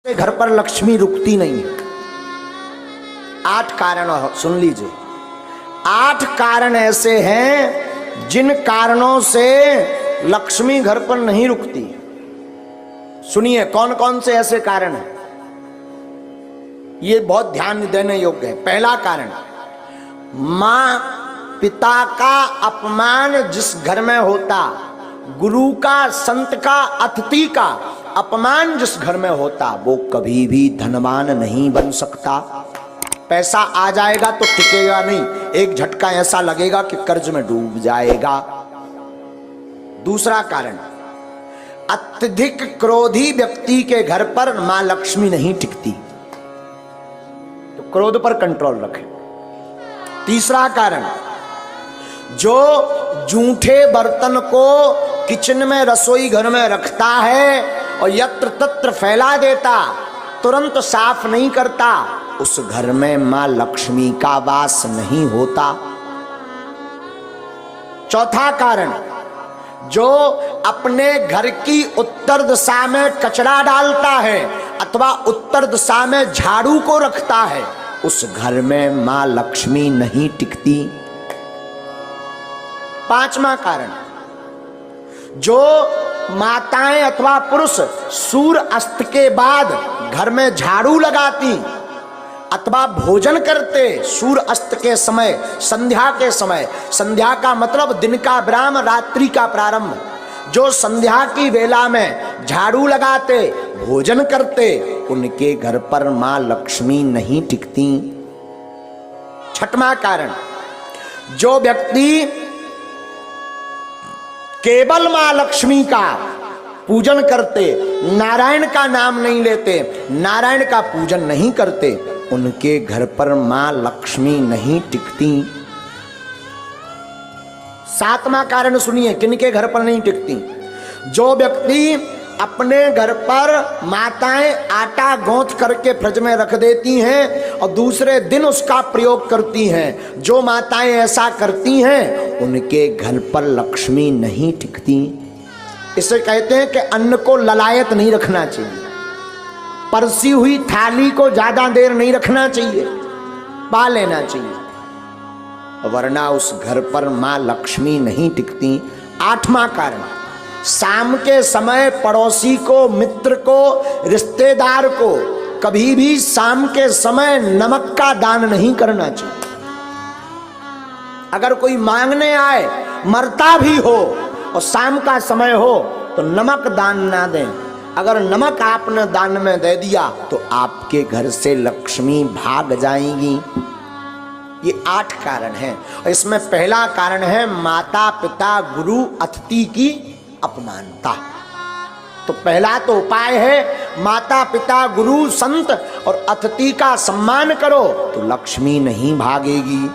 घर पर लक्ष्मी रुकती नहीं है। 8 कारण सुन लीजिए। 8 कारण ऐसे हैं जिन कारणों से लक्ष्मी घर पर नहीं रुकती। सुनिए कौन कौन से ऐसे कारण हैं, ये बहुत ध्यान देने योग्य है। पहला कारण, मां पिता का अपमान जिस घर में होता, गुरु का, संत का, अतिथि का अपमान जिस घर में होता, वो कभी भी धनवान नहीं बन सकता। पैसा आ जाएगा तो टिकेगा नहीं, एक झटका ऐसा लगेगा कि कर्ज में डूब जाएगा। दूसरा कारण, अत्यधिक क्रोधी व्यक्ति के घर पर मां लक्ष्मी नहीं टिकती, तो क्रोध पर कंट्रोल रखें। तीसरा कारण, जो जूठे बर्तन को किचन में, रसोई घर में रखता है और यत्र तत्र फैला देता, तुरंत साफ नहीं करता, उस घर में मां लक्ष्मी का वास नहीं होता। चौथा कारण, जो अपने घर की उत्तर दिशा में कचरा डालता है अथवा उत्तर दिशा में झाड़ू को रखता है, उस घर में मां लक्ष्मी नहीं टिकती। पांचवा कारण, जो माताएं अथवा पुरुष सूर्य अस्त के बाद घर में झाड़ू लगाती अथवा भोजन करते सूर्य अस्त के समय, संध्या के समय, संध्या का मतलब दिन का विराम, रात्रि का प्रारंभ, जो संध्या की वेला में झाड़ू लगाते, भोजन करते, उनके घर पर मां लक्ष्मी नहीं टिकती। छठवां कारण, जो व्यक्ति केवल मां लक्ष्मी का पूजन करते, नारायण का नाम नहीं लेते, नारायण का पूजन नहीं करते, उनके घर पर मां लक्ष्मी नहीं टिकती। सातवां कारण सुनिए, किनके घर पर नहीं टिकती? जो व्यक्ति अपने घर पर माताएं आटा गौंथ करके फ्रिज में रख देती हैं और दूसरे दिन उसका प्रयोग करती हैं, जो माताएं ऐसा करती हैं उनके घर पर लक्ष्मी नहीं टिकती। इसे कहते हैं कि अन्न को ललायत नहीं रखना चाहिए, परसी हुई थाली को ज्यादा देर नहीं रखना चाहिए, पा लेना चाहिए, वरना उस घर पर मां लक्ष्मी नहीं टिकती। 8वां कारण, शाम के समय पड़ोसी को, मित्र को, रिश्तेदार को कभी भी शाम के समय नमक का दान नहीं करना चाहिए। अगर कोई मांगने आए, मरता भी हो और शाम का समय हो, तो नमक दान ना दें। अगर नमक आपने दान में दे दिया तो आपके घर से लक्ष्मी भाग जाएंगी। ये 8 कारण हैं और इसमें पहला कारण है माता पिता गुरु अतिथि की अपमानता। तो पहला तो उपाय है माता पिता गुरु संत और अतिथि का सम्मान करो तो लक्ष्मी नहीं भागेगी।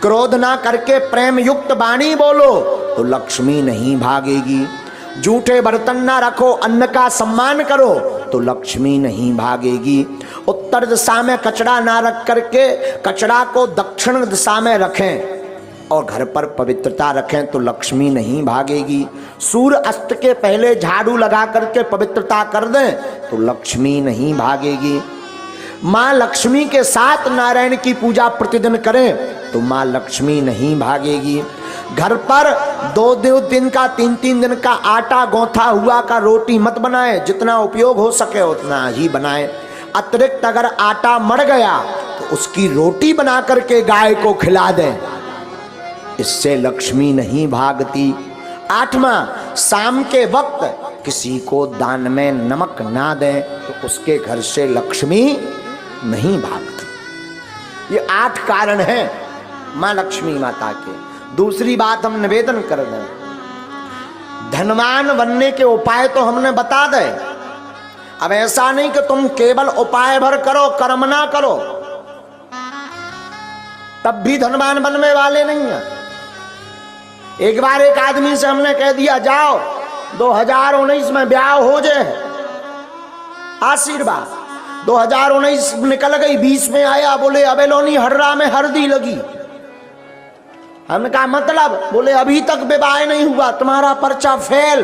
क्रोध ना करके प्रेम युक्त वाणी बोलो तो लक्ष्मी नहीं भागेगी। जूठे बर्तन ना रखो, अन्न का सम्मान करो तो लक्ष्मी नहीं भागेगी। उत्तर दिशा में कचरा ना रख करके कचरा को दक्षिण दिशा में रखें और घर पर पवित्रता रखें तो लक्ष्मी नहीं भागेगी। सूर्य अस्त के पहले झाड़ू लगा करके पवित्रता कर दें तो लक्ष्मी नहीं भागेगी। मां लक्ष्मी के साथ नारायण की पूजा प्रतिदिन करें तो मां लक्ष्मी नहीं भागेगी। घर पर 2 दिन का, 3 दिन का आटा गौथा हुआ का रोटी मत बनाएं, जितना उपयोग हो सके उतना ही बनाएं। अतिरिक्त अगर आटा मर गया तो उसकी रोटी बना करके गाय को खिला दें, इससे लक्ष्मी नहीं भागती। 8वां, शाम के वक्त किसी को दान में नमक ना दें तो उसके घर से लक्ष्मी नहीं भागती। ये 8 कारण हैं मां लक्ष्मी माता के। दूसरी बात हम निवेदन कर दें, धनवान बनने के उपाय तो हमने बता दे। अब ऐसा नहीं कि तुम केवल उपाय भर करो, कर्म ना करो, तब भी धनवान बनने वाले नहीं है। एक बार एक आदमी से हमने कह दिया जाओ 2019 में ब्याह हो जाए, आशीर्वाद। 2019 निकल गई, 20 में आया, बोले अबेलोनी हर्रा में हरदी लगी। हमने कहा मतलब? बोले अभी तक विवाह नहीं हुआ, तुम्हारा पर्चा फेल।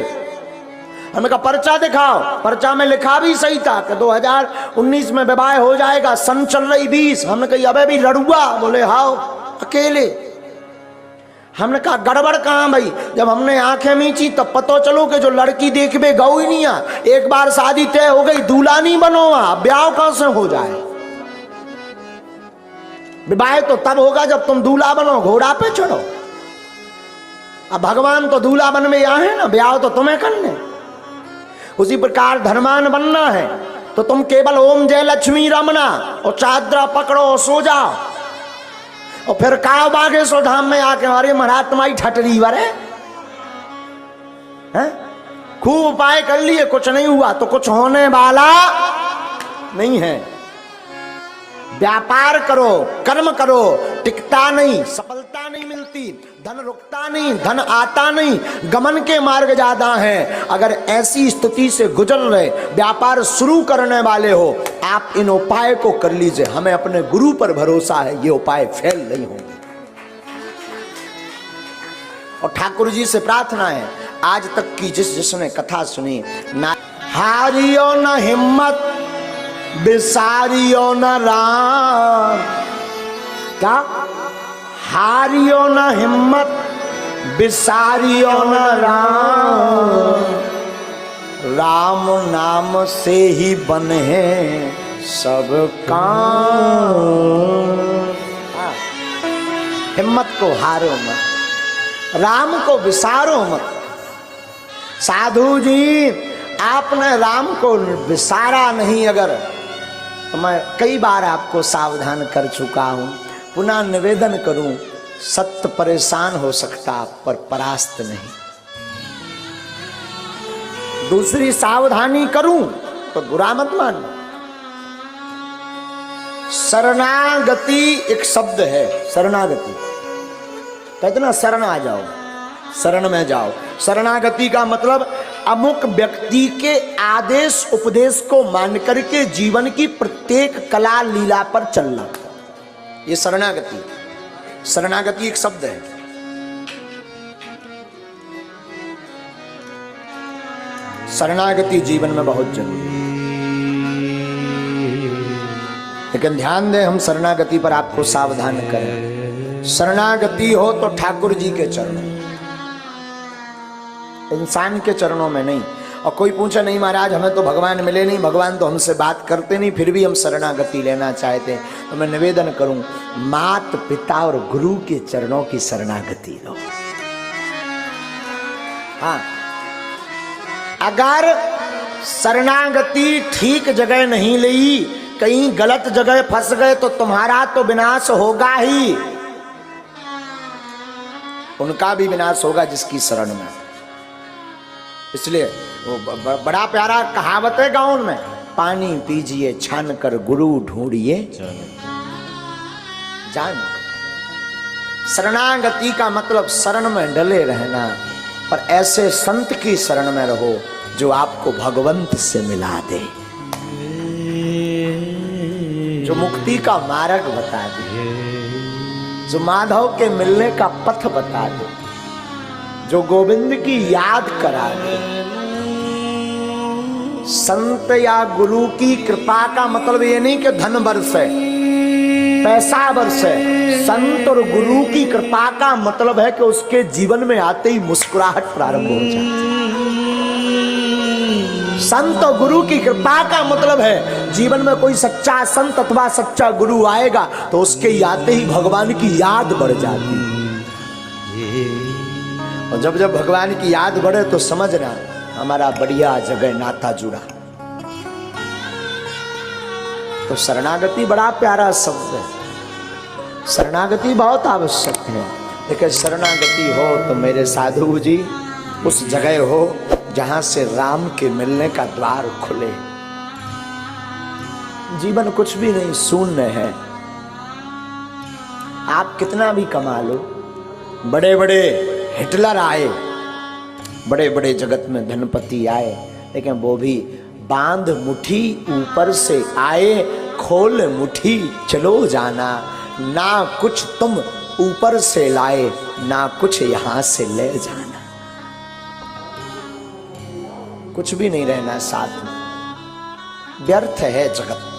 हमने कहा पर्चा दिखाओ। पर्चा में लिखा भी सही था कि 2019 में विवाह हो जाएगा, सन चल रही 20। हमने कहा अबे भी लड़ुआ, बोले हाओ अकेले। हमने कहा गड़बड़ कहाँ भाई? जब हमने आंखें मीची तब पता चलो कि जो लड़की देखबे गौ ही नहीं आ। एक बार शादी तय हो गई, दूल्हा नहीं बनो, ब्याह कहां से हो जाए? विवाह तो तब होगा जब तुम दूल्हा बनो, घोड़ा पे चढ़ो। अब भगवान तो दूल्हा बन में यहाँ है ना, ब्याह तो तुम्हें करने। उसी प्रकार धर्मान बनना है तो तुम केवल ओम जय लक्ष्मी रमना और चादरा पकड़ो और सो जाओ। और फिर काव बागेश्वर धाम में आके अरे महाराज तुम्हारी ठटरी वरे हैं, खूब उपाय कर लिए, कुछ नहीं हुआ तो कुछ होने वाला नहीं है। व्यापार करो, कर्म करो, टिकता नहीं, सफलता नहीं मिलती, धन रुकता नहीं, धन आता नहीं, गमन के मार्ग ज्यादा हैं। अगर ऐसी स्थिति से गुजर रहे, व्यापार शुरू करने वाले हो, आप इन उपाय को कर लीजिए। हमें अपने गुरु पर भरोसा है, ये उपाय फेल नहीं होंगे। और ठाकुर जी से प्रार्थना है, आज तक की जिसने कथा सुनी, ना हारियो न हिम्मत, बिसारियो न राम। क्या? हारियो न हिम्मत, बिसारियो न राम। राम नाम से ही बने सब काम। हिम्मत को हारो मत, राम को विसारो मत। साधु जी आपने राम को विसारा नहीं अगर, तो मैं कई बार आपको सावधान कर चुका हूं, पुनः निवेदन करूं, सत्य परेशान हो सकता पर परास्त नहीं। दूसरी सावधानी करूं तो बुरा मत मान। शरणागति एक शब्द है, शरणागति कहते ना, शरण आ जाओ, शरण में जाओ। शरणागति का मतलब अमुक व्यक्ति के आदेश उपदेश को मान करके जीवन की प्रत्येक कला लीला पर चलना, ये शरणागति। शरणागति एक शब्द है। शरणागति जीवन में बहुत जरूरी है। लेकिन ध्यान दें, हम शरणागति पर आपको सावधान करें। शरणागति हो तो ठाकुर जी के चरणों, इंसान के चरणों में नहीं। और कोई पूछे नहीं महाराज हमें तो भगवान मिले नहीं, भगवान तो हमसे बात करते नहीं, फिर भी हम शरणागति लेना चाहते हैं, तो मैं निवेदन करूं, मात पिता और गुरु के चरणों की शरणागति लो। हाँ, अगर शरणागति ठीक जगह नहीं ली, कहीं गलत जगह फंस गए तो तुम्हारा तो विनाश होगा ही, उनका भी विनाश होगा जिसकी शरण में। इसलिए वो बड़ा प्यारा कहावत है गाँव में, पानी पीजिए छान कर गुरु ढूंढिए जान। शरणागति का मतलब शरण में डले रहना, पर ऐसे संत की शरण में रहो जो आपको भगवंत से मिला दे, जो मुक्ति का मार्ग बता दे, जो माधव के मिलने का पथ बता दे, जो गोविंद की याद करा दे। संत या गुरु की कृपा का मतलब ये नहीं कि धन बरसे, पैसा बरसे। संत और गुरु की कृपा का मतलब है कि उसके जीवन में आते ही मुस्कुराहट प्रारंभ हो जाए। संत और गुरु की कृपा का मतलब है जीवन में कोई सच्चा संत अथवा सच्चा गुरु आएगा तो उसके आते ही भगवान की याद बढ़ जाती है। और जब जब भगवान की याद बढ़े तो समझना हमारा बढ़िया जगह नाता जुड़ा। तो शरणागति बड़ा प्यारा शब्द है, शरणागति बहुत आवश्यक है। लेकिन शरणागति हो तो मेरे साधु जी उस जगह हो जहां से राम के मिलने का द्वार खुले। जीवन कुछ भी नहीं, शून्य है। आप कितना भी कमा लो, बड़े बड़े हिटलर आए, बड़े बड़े जगत में धनपति आए, लेकिन वो भी बांध मुट्ठी ऊपर से आए, खोल मुट्ठी चलो जाना। ना कुछ तुम ऊपर से लाए, ना कुछ यहां से ले जाना। कुछ भी नहीं रहना साथ में, व्यर्थ है जगत।